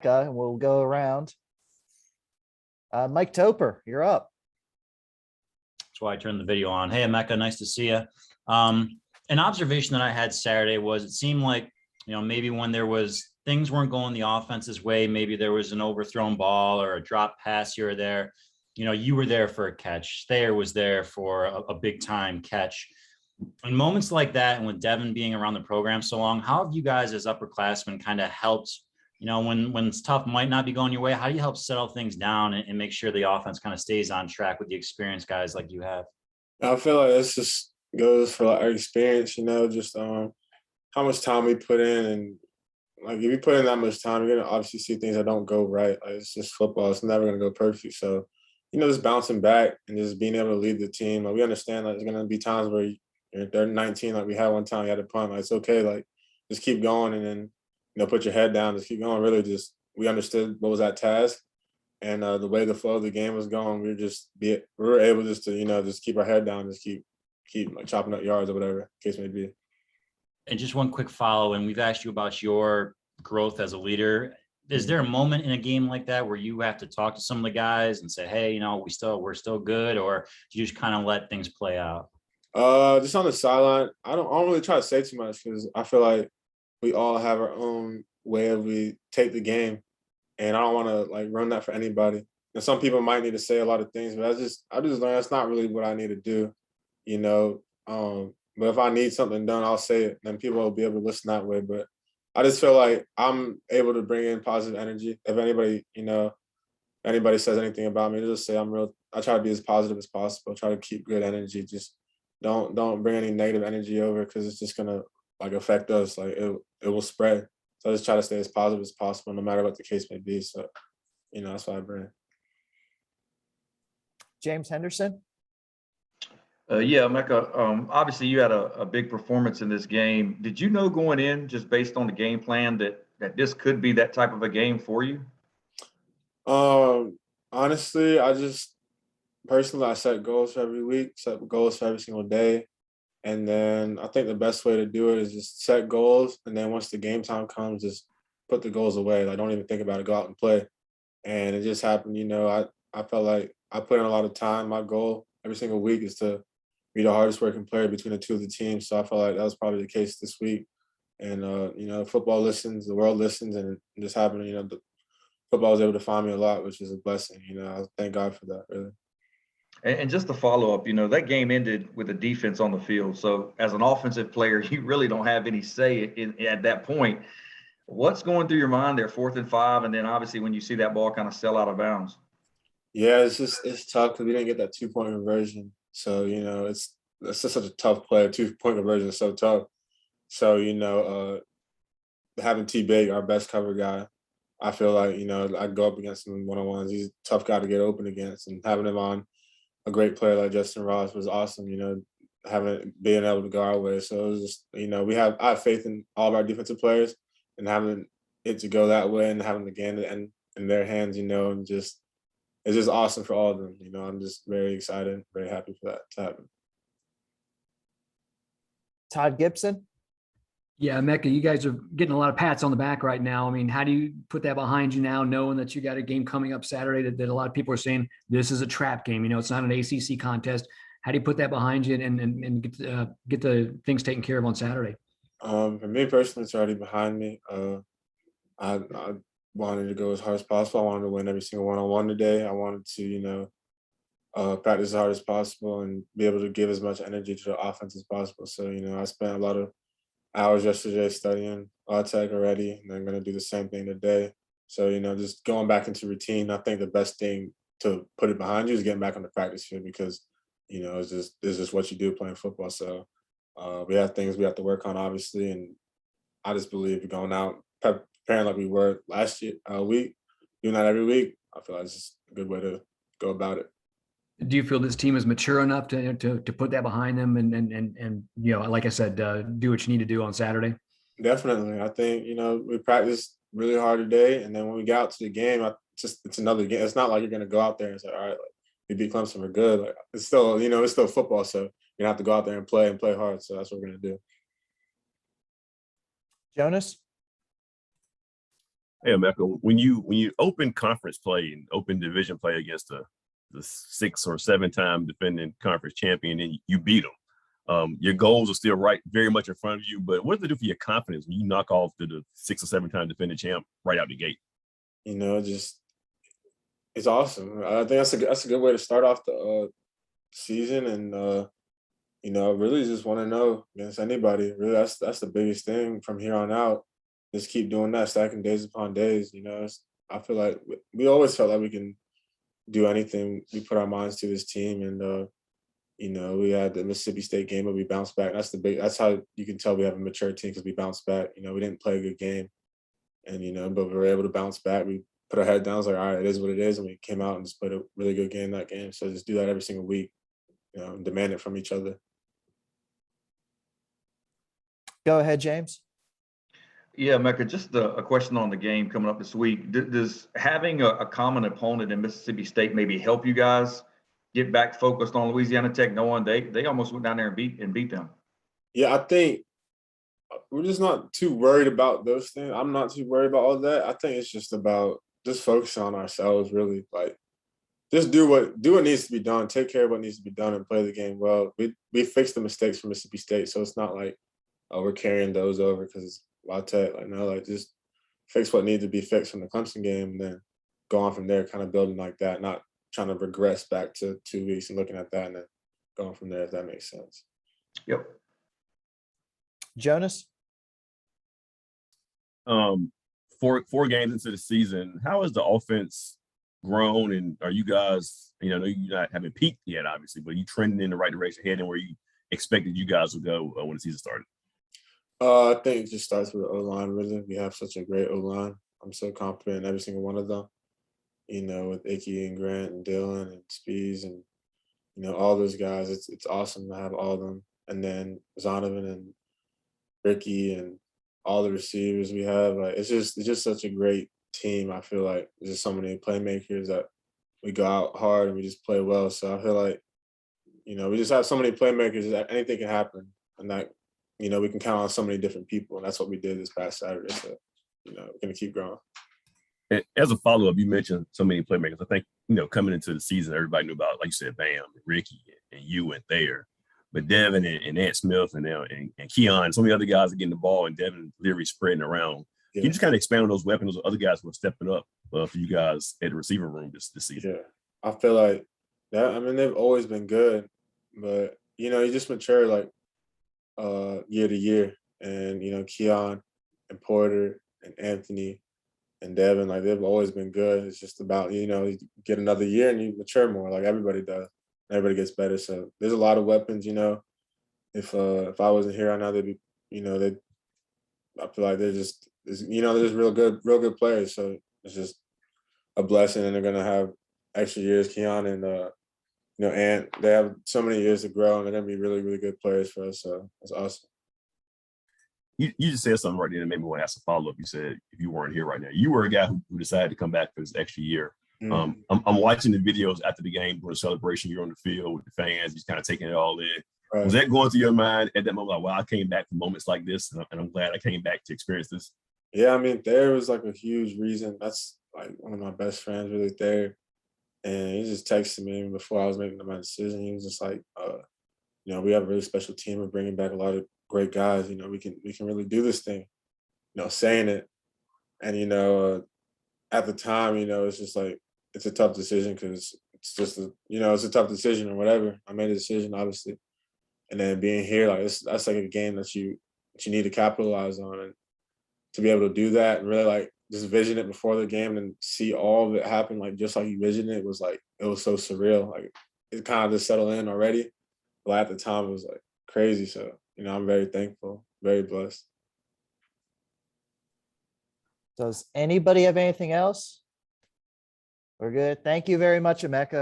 Emeka, and we'll go around. Mike Toper, you're up. That's why I turned the video on. Hey, Emeka, nice to see you. An observation that I had Saturday was it seemed like, maybe when there was things weren't going the offense's way, maybe there was an overthrown ball or a drop pass here or there, you were there for a catch. Thayer was there for a big time catch. In moments like that, and with Devin being around the program so long, how have you guys as upperclassmen kind of helped, when it's tough, might not be going your way, how do you help settle things down and make sure the offense kind of stays on track with the experienced guys like you have? I feel like this just goes for our experience, just how much time we put in. And like, if you put in that much time, you're going to obviously see things that don't go right. Like, it's just football. It's never going to go perfect. So, just bouncing back and just being able to lead the team. Like, we understand that there's going to be times where you're 3rd and 19, like we had one time, you had a punt. Like, it's okay. Like, just keep going and then, put your head down, just keep going. Really just, we understood what was that task. And the way the flow of the game was going, we were able just to, just keep our head down, just keep like chopping up yards or whatever the case may be. And just one quick follow, and we've asked you about your growth as a leader. Is there a moment in a game like that where you have to talk to some of the guys and say, hey, we're still good, or do you just kind of let things play out? Just on the sideline, I don't really try to say too much because I feel like we all have our own way of we take the game, and I don't want to like run that for anybody. And some people might need to say a lot of things, but I just learned that's not really what I need to do, But if I need something done, I'll say it, and then people will be able to listen that way. But I just feel like I'm able to bring in positive energy. If anybody says anything about me, just say I try to be as positive as possible. Try to keep good energy. Just don't bring any negative energy over because it's just gonna like affect us. Like it will spread. So I just try to stay as positive as possible, no matter what the case may be. So, that's what I bring. James Henderson. Yeah, Emeka, obviously you had a big performance in this game. Did you know going in, just based on the game plan, that this could be that type of a game for you? Honestly, personally, I set goals for every week, set goals for every single day. And then I think the best way to do it is just set goals. And then once the game time comes, just put the goals away. Like, don't even think about it, go out and play. And it just happened, I felt like I put in a lot of time. My goal every single week is to be the hardest working player between the two of the teams. So I felt like that was probably the case this week. And, football listens, the world listens, and it just happened, the football was able to find me a lot, which is a blessing. I thank God for that, really. And just to follow up, that game ended with the defense on the field. So as an offensive player, you really don't have any say at that point. What's going through your mind there, 4th and 5, and then obviously when you see that ball kind of sail out of bounds? Yeah, it's tough because we didn't get that 2-point conversion. So, it's just such a tough play. 2-point conversion is so tough. So, having T-Big, our best cover guy, I feel like, I go up against him in one-on-ones. He's a tough guy to get open against, and having him on a great player like Justin Ross was awesome, being able to go our way. So it was just, I have faith in all of our defensive players, and having it to go that way and having the game in their hands, and just, it's just awesome for all of them. I'm just very excited, very happy for that to happen. Todd Gibson. Yeah, Emeka, you guys are getting a lot of pats on the back right now. I mean, how do you put that behind you now, knowing that you got a game coming up Saturday that a lot of people are saying this is a trap game? It's not an ACC contest. How do you put that behind you and get the things taken care of on Saturday? For me personally, it's already behind me. I wanted to go as hard as possible. I wanted to win every single one-on-one today. I wanted to, practice as hard as possible and be able to give as much energy to the offense as possible. So, I spent a lot of hours yesterday studying tech already, and I'm going to do the same thing today. So, just going back into routine. I think the best thing to put it behind you is getting back on the practice field because, it's just what you do playing football. So we have things we have to work on, obviously, and I just believe we're going out preparing like we were last week, doing that every week. I feel like it's just a good way to go about it. Do you feel this team is mature enough to put that behind them and like I said, do what you need to do on Saturday? Definitely. I think, we practiced really hard today, and then when we get out to the game, it's another game. It's not like you're going to go out there and say, all right, like, we beat Clemson, we're good. Like, it's still, it's still football, so you're going to have to go out there and play hard. So that's what we're going to do. Jonas? Hey, Emeka, when you open conference play and open division play against the 6 or 7 time defending conference champion and you beat them, your goals are still very much in front of you. But what does it do for your confidence when you knock off the 6 or 7 time defending champ right out the gate? Just it's awesome. I think that's a good way to start off the season, and really just want to know against anybody. Really, that's the biggest thing from here on out. Just keep doing that, stacking days upon days. I feel like we always felt like we can do anything we put our minds to this team, and we had the Mississippi State game, but we bounced back. That's how you can tell we have a mature team, because we bounced back. We didn't play a good game, and but we were able to bounce back. We put our head down. I was like, all right, it is what it is, and we came out and just played a really good game that game. So just do that every single week, and demand it from each other. Go ahead, James. Yeah, Mecca, just a question on the game coming up this week. Does having a common opponent in Mississippi State maybe help you guys get back focused on Louisiana Tech, knowing they almost went down there and beat them? Yeah, I think we're just not too worried about those things. I'm not too worried about all that. I think it's just about just focusing on ourselves, really. Like, just do what needs to be done, take care of what needs to be done, and play the game well. We fixed the mistakes from Mississippi State, so it's not like we're carrying those over because it's La Tech. Just fix what needs to be fixed from the Clemson game, and then go on from there, kind of building like that, not trying to regress back to 2 weeks and looking at that and then going from there, if that makes sense. Yep. Jonas? Four games into the season, how has the offense grown, and are you guys, I know you haven't peaked yet, obviously, but you trending in the right direction, heading where you expected you guys would go when the season started? I think it just starts with the O-line, really. We have such a great O-line. I'm so confident in every single one of them, with Icky and Grant and Dylan and Spees and, all those guys. It's awesome to have all of them. And then Zonovan and Ricky and all the receivers we have. Like, it's just such a great team. I feel like there's just so many playmakers that we go out hard and we just play well. So I feel like, we just have so many playmakers that anything can happen, and that, we can count on so many different people. And that's what we did this past Saturday. So, we're going to keep growing. And as a follow-up, you mentioned so many playmakers. I think, coming into the season, everybody knew about, like you said, Bam, and Ricky, and you went there. But Devin and Ant Smith and Keon, so many other guys are getting the ball, and Devin literally spreading around. Yeah. Can you just kind of expand on those weapons, those other guys who are stepping up for you guys at the receiver room this season? Yeah, I feel like that. I mean, they've always been good, but, you just mature like year to year. And, Keon and Porter and Anthony and Devin, like, they've always been good. It's just about, you get another year and you mature more, like everybody does. Everybody gets better. So there's a lot of weapons, If I wasn't here right now, they'd be, I feel like there's real good players. So it's just a blessing, and they're gonna have extra years. Keon and Ant, they have so many years to grow, and they're gonna be really, really good players for us. So it's awesome. You just said something right there that made me want to ask a follow-up. You said if you weren't here right now, you were a guy who decided to come back for this extra year. I'm watching the videos after the game during the celebration. You're on the field with the fans. He's kind of taking it all in. Right. Was that going through your mind at that moment? Like, wow, I came back for moments like this, and I'm glad I came back to experience this. Yeah, I mean, there was like a huge reason. That's like one of my best friends really there. And he just texted me before I was making my decision. He was just like, we have a really special team. We're bringing back a lot of great guys. We can really do this thing. Saying it, and at the time, it's just like it's a tough decision, because it's just it's a tough decision or whatever. I made a decision, obviously, and then being here, like, that's like a game that you need to capitalize on, and to be able to do that and really like just vision it before the game and see all of it happen, like just like you visioned it, was like, it was so surreal. Like, it kind of just settled in already. But at the time, it was like crazy. So, I'm very thankful, very blessed. Does anybody have anything else? We're good. Thank you very much, Emeka.